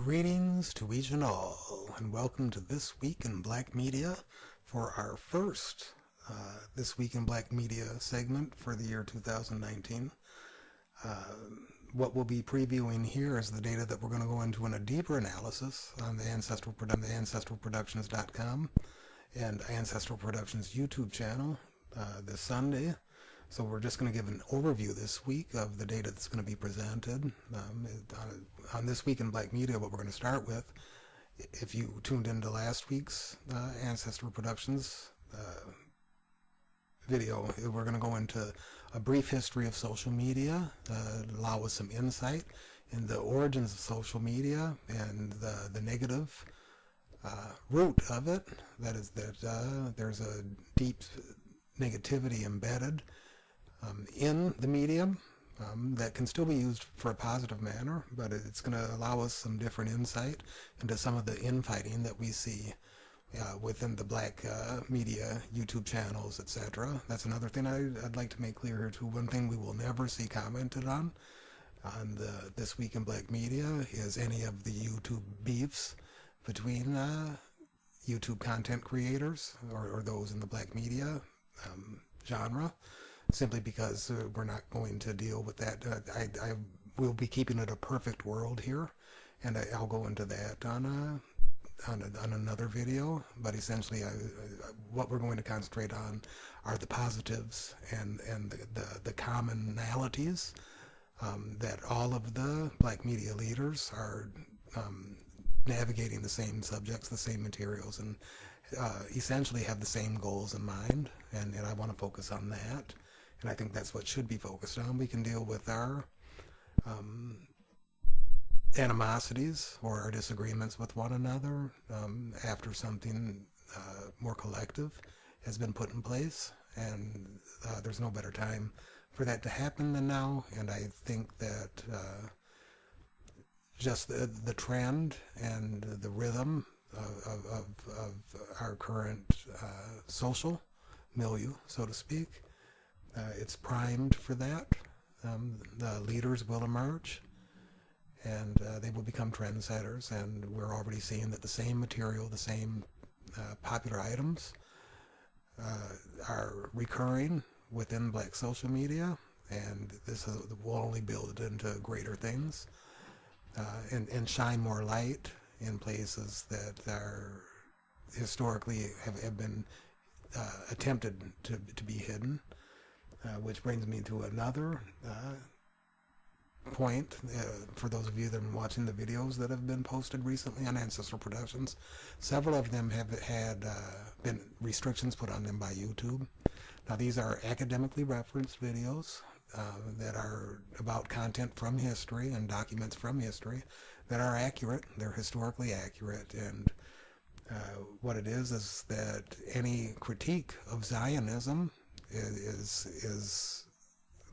Greetings to each and all, and welcome to This Week in Black Media for our first This Week in Black Media segment for the year 2019. What we'll be previewing here is the data that we're going to go into in a deeper analysis on the ancestralproductions.com and Ancestral Productions YouTube channel this Sunday. So we're just going to give an overview this week of the data that's going to be presented. On This Week in Black Media, what we're going to start with, if you tuned into last week's Ancestral Productions video, we're going to go into a brief history of social media, allow us some insight in the origins of social media and the negative root of it. That is that there's a deep negativity embedded in the medium that can still be used for a positive manner, but it's going to allow us some different insight into some of the infighting that we see within the black media YouTube channels, etc. That's another thing I'd like to make clear here too. One thing we will never see commented on This Week in Black Media is any of the YouTube beefs between YouTube content creators or those in the black media genre, simply because we're not going to deal with that. I will be keeping it a perfect world here, and I'll go into that on another video. But essentially, what we're going to concentrate on are the positives and the commonalities that all of the black media leaders are navigating the same subjects, the same materials, and essentially have the same goals in mind. And I want to focus on that. And I think that's what should be focused on. We can deal with our animosities or our disagreements with one another after something more collective has been put in place. And there's no better time for that to happen than now. And I think that just the trend and the rhythm of our current social milieu, so to speak, it's primed for that. The leaders will emerge, and they will become trendsetters, and we're already seeing that the same material, the same popular items are recurring within black social media, and this will only build it into greater things and shine more light in places that are historically have been attempted to be hidden. Which brings me to another point. For those of you that have been watching the videos that have been posted recently on Ancestral Productions, several of them have had been restrictions put on them by YouTube. Now, these are academically referenced videos that are about content from history and documents from history that are accurate. They're historically accurate, and what it is that any critique of Zionism is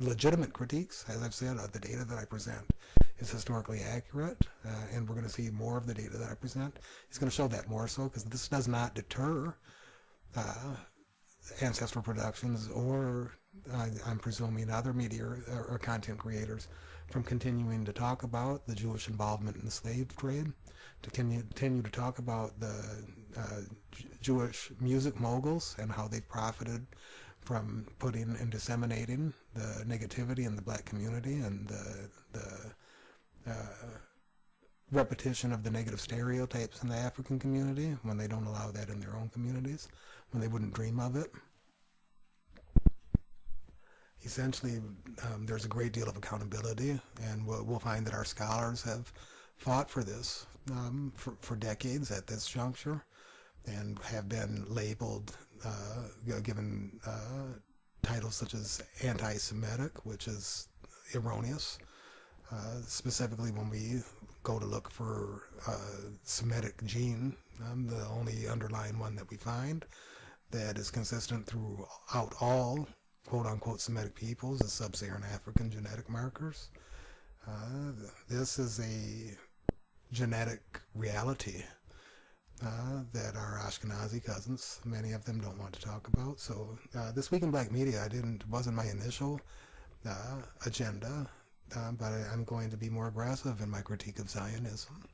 legitimate critiques. As I've said, the data that I present is historically accurate, and we're going to see more of the data that I present. It's going to show that more so, because this does not deter Ancestral Productions or I'm presuming other media or content creators from continuing to talk about the Jewish involvement in the slave trade, to continue to talk about the Jewish music moguls and how they've profited from putting and disseminating the negativity in the black community and the repetition of the negative stereotypes in the African community when they don't allow that in their own communities, when they wouldn't dream of it. Essentially, there's a great deal of accountability, and we'll find that our scholars have fought for this for decades at this juncture, and have been labeled, given titles such as anti-Semitic, which is erroneous. Specifically, when we go to look for Semitic gene, the only underlying one that we find that is consistent throughout all quote-unquote Semitic peoples is sub-Saharan African genetic markers. This is a genetic reality that our Ashkenazi cousins, many of them, don't want to talk about. So This Week in Black Media, wasn't my initial agenda, but I'm going to be more aggressive in my critique of Zionism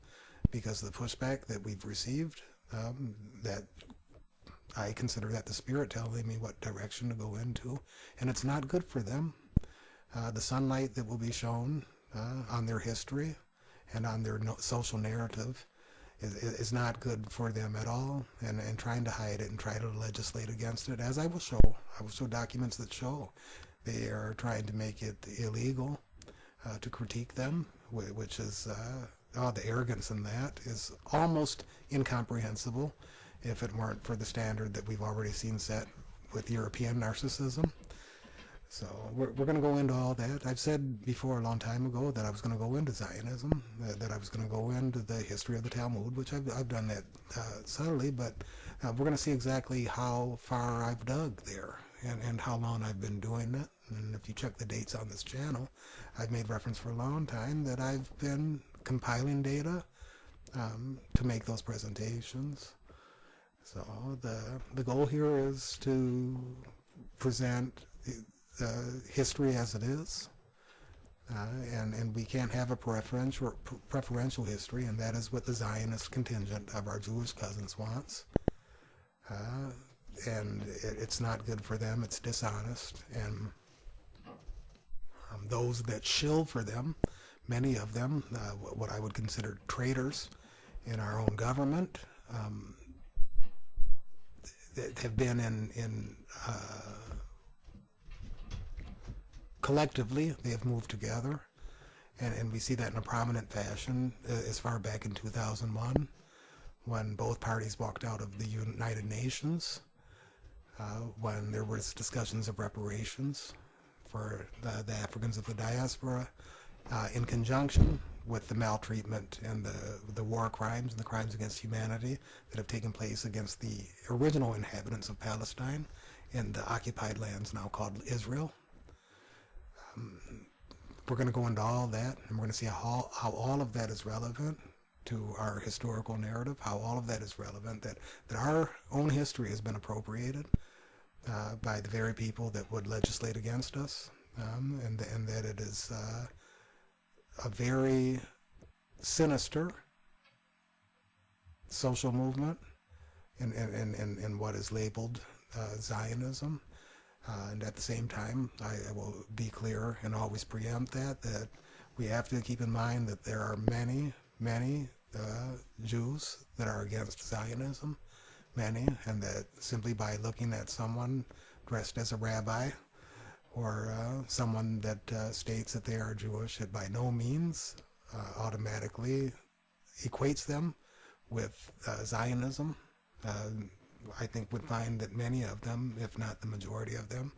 because of the pushback that we've received, that I consider that the Spirit telling me what direction to go into, and it's not good for them. The sunlight that will be shown on their history and on their social narrative is not good for them at all, and trying to hide it and try to legislate against it, as I will show. I will show documents that show they are trying to make it illegal to critique them, which is, the arrogance in that is almost incomprehensible if it weren't for the standard that we've already seen set with European narcissism. So we're going to go into all that. I've said before a long time ago that I was going to go into Zionism, that I was going to go into the history of the Talmud, which I've done that subtly, but we're going to see exactly how far I've dug there and how long I've been doing it. And if you check the dates on this channel, I've made reference for a long time that I've been compiling data to make those presentations. So the goal here is to present history as it is, and we can't have a preferential history, and that is what the Zionist contingent of our Jewish cousins wants. And it's not good for them, it's dishonest, and those that shill for them, many of them, what I would consider traitors in our own government, that have been in collectively, they have moved together, and we see that in a prominent fashion as far back in 2001, when both parties walked out of the United Nations, when there was discussions of reparations for the Africans of the diaspora, in conjunction with the maltreatment and the war crimes and the crimes against humanity that have taken place against the original inhabitants of Palestine in the occupied lands now called Israel. We're going to go into all that, and we're going to see how all of that is relevant to our historical narrative, how all of that is relevant, that our own history has been appropriated by the very people that would legislate against us, and that it is a very sinister social movement in what is labeled Zionism. And at the same time, I will be clear and always preempt that we have to keep in mind that there are many Jews that are against Zionism, many, and that simply by looking at someone dressed as a rabbi or someone that states that they are Jewish, it by no means automatically equates them with Zionism. I think would find that many of them, if not the majority of them,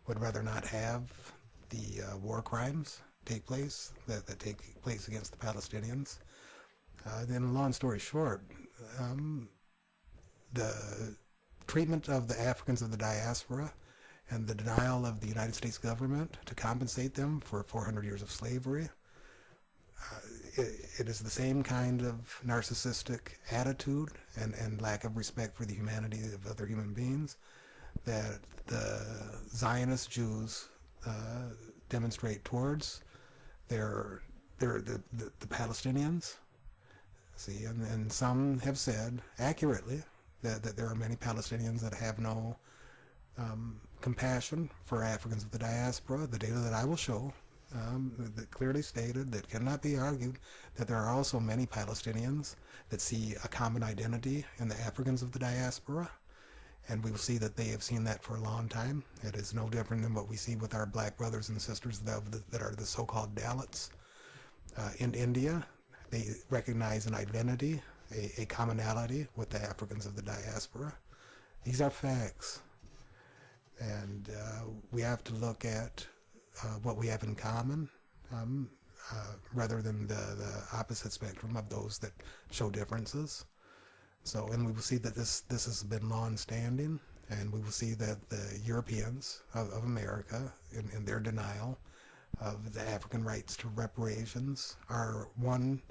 would rather not have the war crimes take place that take place against the Palestinians. Then, long story short, the treatment of the Africans of the diaspora and the denial of the United States government to compensate them for 400 years of slavery, it is the same kind of narcissistic attitude and lack of respect for the humanity of other human beings that the Zionist Jews demonstrate towards the Palestinians. See, and some have said accurately that there are many Palestinians that have no compassion for Africans of the diaspora. The data that I will show that clearly stated, that cannot be argued, that there are also many Palestinians that see a common identity in the Africans of the diaspora, and we will see that they have seen that for a long time. It is no different than what we see with our black brothers and sisters that are the so-called Dalits. In India, they recognize an identity, a commonality with the Africans of the diaspora. These are facts, and we have to look at what we have in common, rather than the opposite spectrum of those that show differences. So, and we will see that this has been long-standing, and we will see that the Europeans of America, in their denial of the African rights to reparations, are one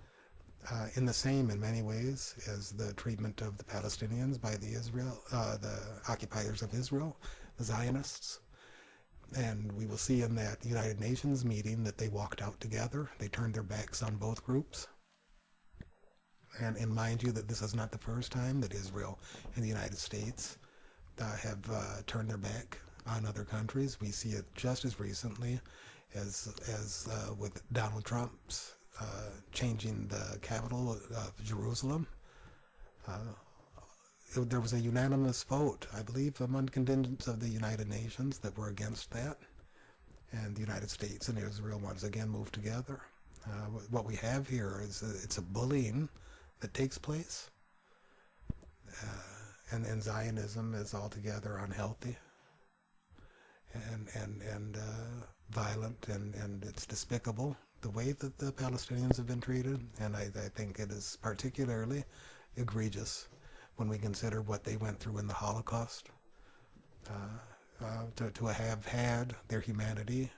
in the same in many ways as the treatment of the Palestinians by the occupiers of Israel, the Zionists. And we will see in that United Nations meeting that they walked out together. They turned their backs on both groups. And mind you that this is not the first time that Israel and the United States have turned their back on other countries. We see it just as recently as with Donald Trump's changing the capital of Jerusalem. There was a unanimous vote, I believe, among contingents of the United Nations that were against that. And the United States and Israel once again moved together. What we have here is it's a bullying that takes place. And Zionism is altogether unhealthy and violent, and it's despicable the way that the Palestinians have been treated. And I think it is particularly egregious when we consider what they went through in the Holocaust, to have had their humanity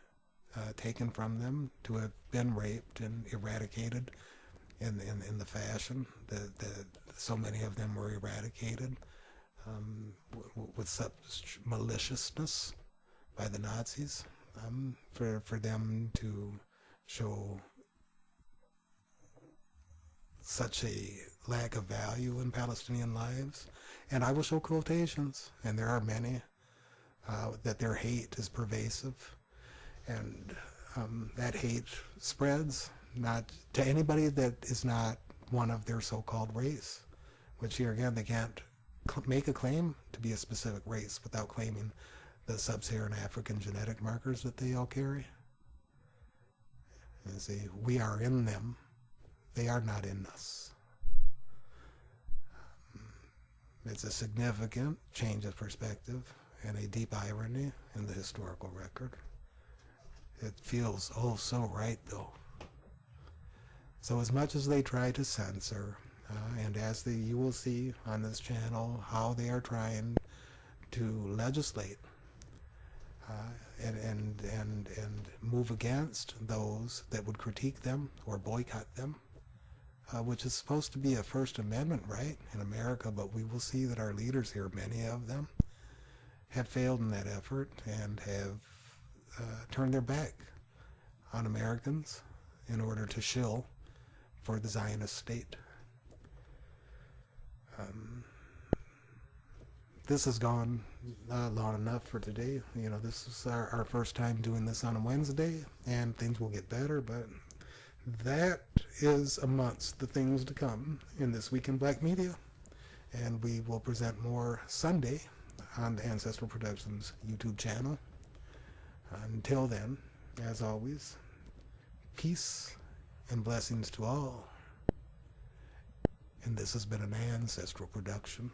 taken from them, to have been raped and eradicated in the fashion that so many of them were eradicated, with such maliciousness by the Nazis, for them to show such a lack of value in Palestinian lives. And I will show quotations, and there are many, that their hate is pervasive, and that hate spreads not to anybody that is not one of their so-called race, which here again, they can't make a claim to be a specific race without claiming the sub-Saharan African genetic markers that they all carry. And see, we are in them. They are not in us. It's a significant change of perspective and a deep irony in the historical record. It feels oh so right though. So as much as they try to censor, and as you will see on this channel, how they are trying to legislate and move against those that would critique them or boycott them, which is supposed to be a First Amendment right in America, but we will see that our leaders here, many of them, have failed in that effort and have turned their back on Americans in order to shill for the Zionist state. This has gone long enough for today. You know, this is our first time doing this on a Wednesday, and things will get better, but that is amongst the things to come in This Week in Black Media. And we will present more Sunday on the Ancestral Productions YouTube channel. Until then, as always, peace and blessings to all. And this has been an Ancestral Production.